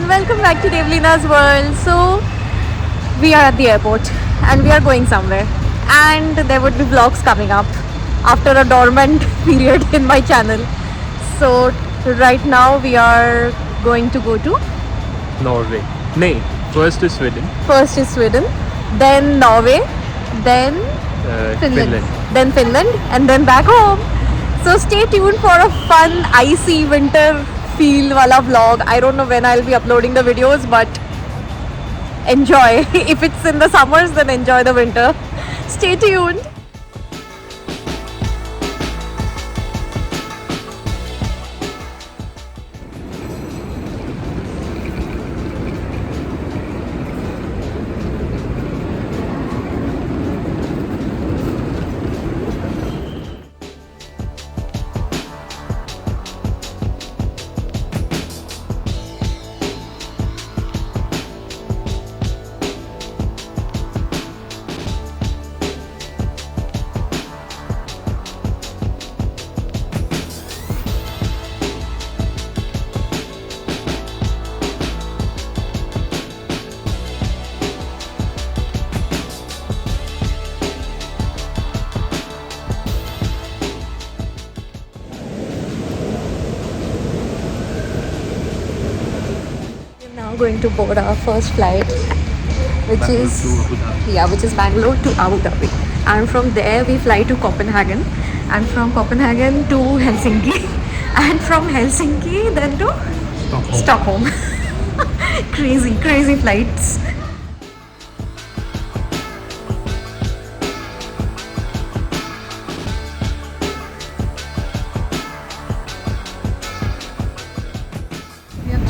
welcome back to Devlina's World. So, we are at the airport and we are going somewhere, and there would be vlogs coming up after a dormant period in my channel. So, right now we are going to go to Norway. Nay, first is Sweden. first is Sweden, then Norway, then Finland, then Finland, and then back home. So stay tuned for a fun, icy winter feel wala vlog. I don't know when I'll be uploading the videos, but enjoy. If it's in the summers, then enjoy the winter. Stay tuned. Going to board our first flight, which is Bangalore to Abu Dhabi, and from there we fly to Copenhagen, and from Copenhagen to Helsinki, and from Helsinki then to Stockholm. Crazy flights.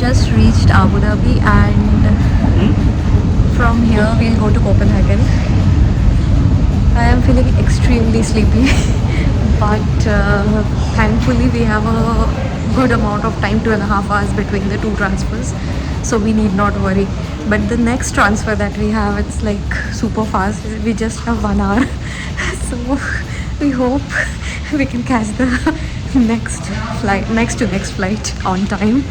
Just reached Abu Dhabi, and from here we'll go to Copenhagen. I am feeling extremely sleepy, but thankfully we have a good amount of time, 2.5 hours between the two transfers, so we need not worry. But the next transfer that we have, it's like super fast. We just have 1 hour, so we hope we can catch the next flight on time.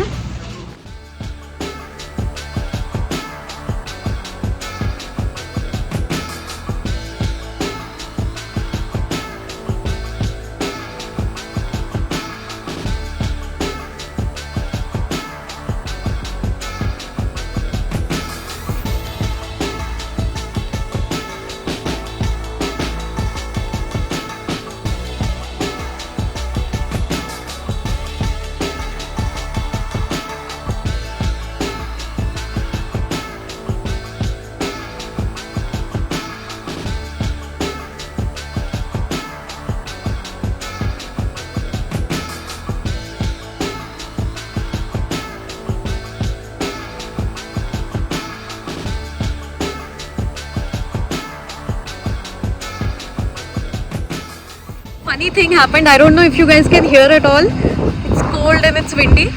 Funny thing happened. I don't know if you guys can hear at all. It's cold and it's windy,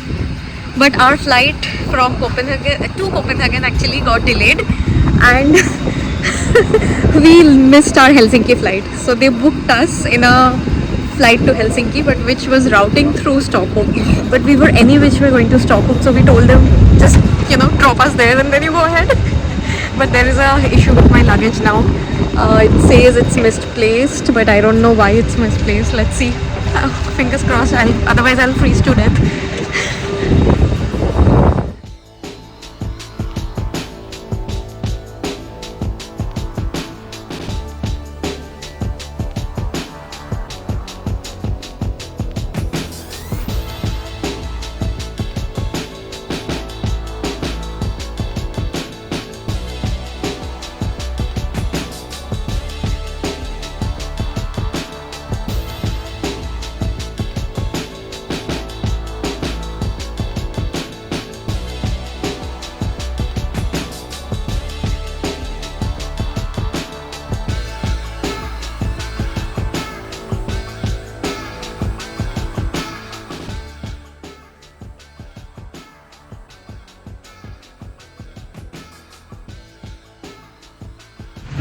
but our flight from Copenhagen to Copenhagen actually got delayed, and we missed our Helsinki flight. So they booked us in a flight to Helsinki, but which was routing through Stockholm. But we were any which way going to Stockholm, so we told them just drop us there and then you go ahead. But there is a issue with my luggage now. It says it's misplaced, but I don't know why it's misplaced. Let's see. Fingers crossed. Otherwise I'll freeze to death.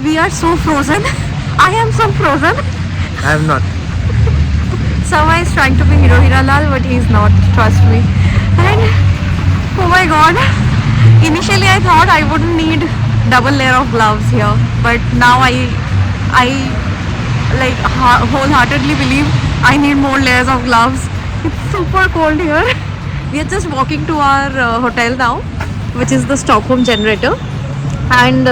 We are so frozen. I am so frozen. I am not. Sama is trying to be Hiro Hiralal, but he is not. Trust me. And oh my god, Initially, I thought I wouldn't need double layer of gloves here, but now I wholeheartedly believe I need more layers of gloves. It's super cold here. We are just walking to our hotel now, which is the Stockholm Generator, and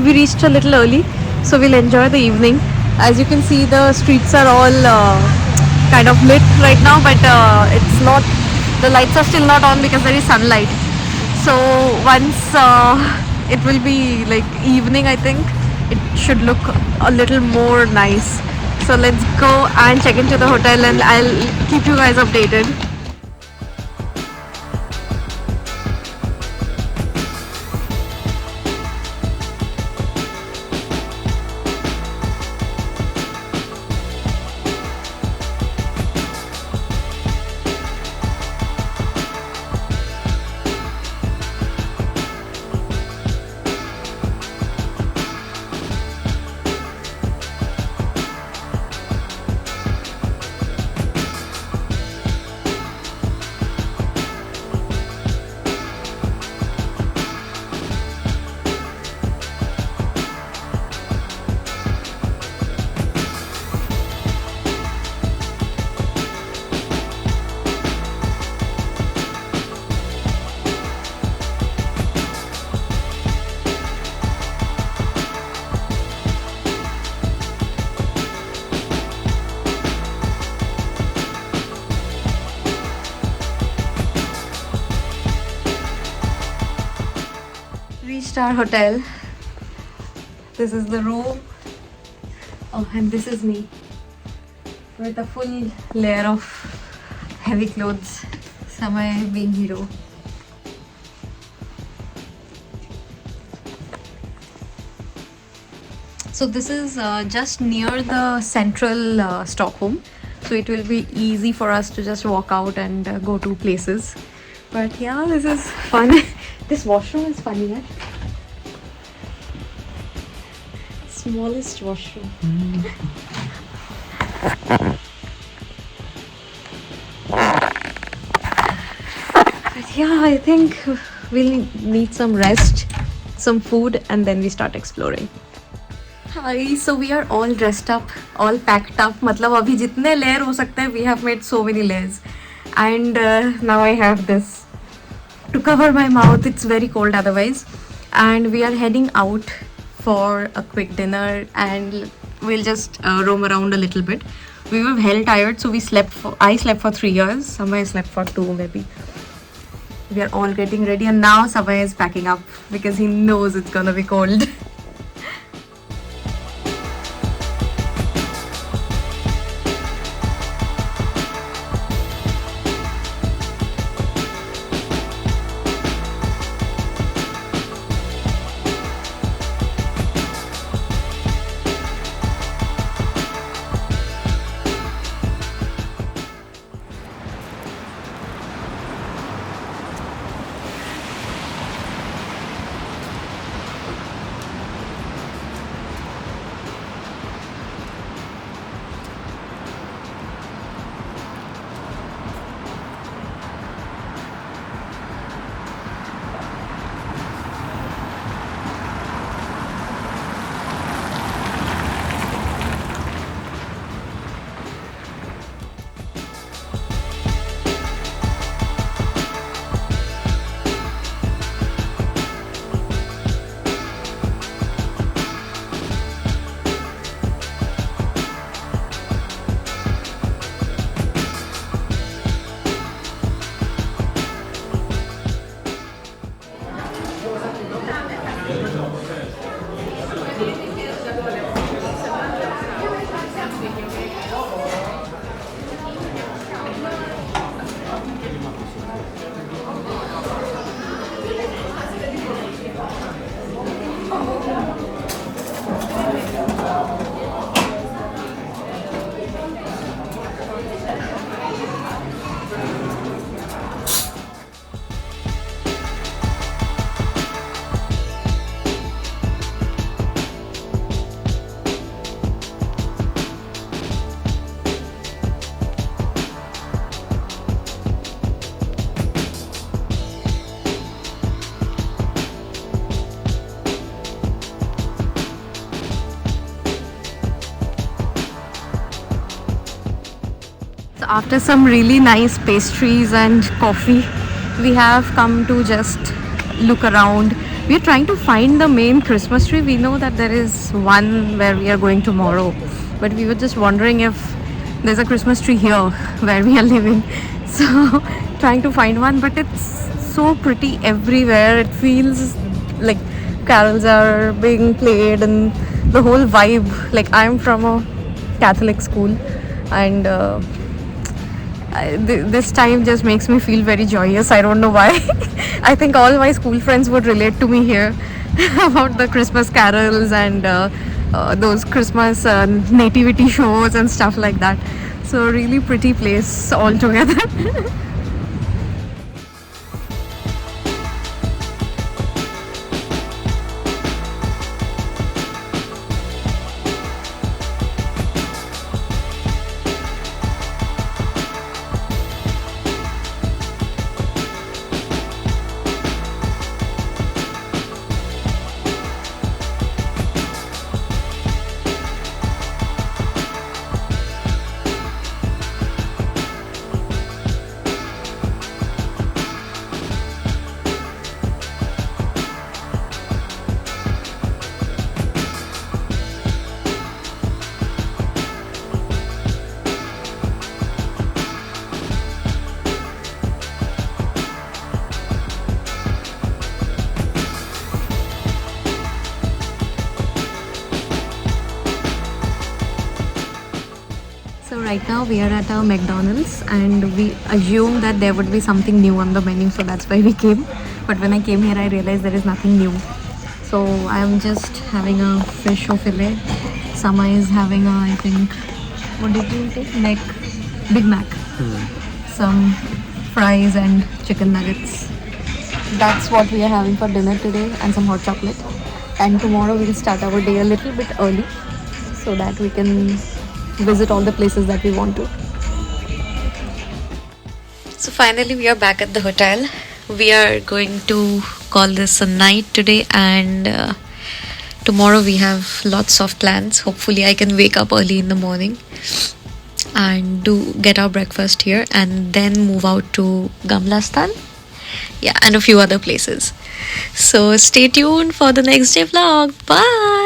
we reached a little early, so we'll enjoy the evening. As you can see, the streets are all kind of lit right now, but it's not. The lights are still not on because there is sunlight. So once it will be like evening, I think it should look a little more nice. So let's go and check into the hotel, and I'll keep you guys updated. Reached our hotel. This is the room. Oh, and this is me with a full layer of heavy clothes. Samay being hero. So this is just near the central Stockholm. So it will be easy for us to just walk out and go to places. But yeah, this is fun. This washroom is funny, right? Smallest washroom. But yeah, I think we'll need some rest, some food, and then we start exploring. Hi, so we are all dressed up, all packed up. मतलब अभी जितने layer हो सकते हैं, we have made so many layers, and now I have this to cover my mouth. It's very cold otherwise, and we are heading out for a quick dinner, and we'll just roam around a little bit. We were hell tired, so I slept for 3 hours. Samay slept for 2 maybe. We are all getting ready, and now Samay is packing up because he knows it's gonna be cold. So after some really nice pastries and coffee, we have come to just look around. We're trying to find the main Christmas tree. We know that there is one where we are going tomorrow, but we were just wondering if there's a Christmas tree here where we are living. So trying to find one, but it's so pretty everywhere. It feels like carols are being played and the whole vibe. Like, I'm from a Catholic school, and this time just makes me feel very joyous. I don't know why. I think all my school friends would relate to me here about the Christmas carols and those Christmas nativity shows and stuff like that. So really pretty place altogether. So right now we are at a McDonald's, and we assume that there would be something new on the menu, so that's why we came. But when I came here, I realized there is nothing new. So I am just having a fish or fillet. Sama is having a, I think, what did you take? Big Mac. Some fries and chicken nuggets. That's what we are having for dinner today, and some hot chocolate. And tomorrow we'll start our day a little bit early so that we can visit all the places that we want to. So finally we are back at the hotel. We are going to call this a night today, and tomorrow we have lots of plans. Hopefully I can wake up early in the morning and get our breakfast here, and then move out to Gamlastan, and a few other places. So stay tuned for the next day vlog. Bye.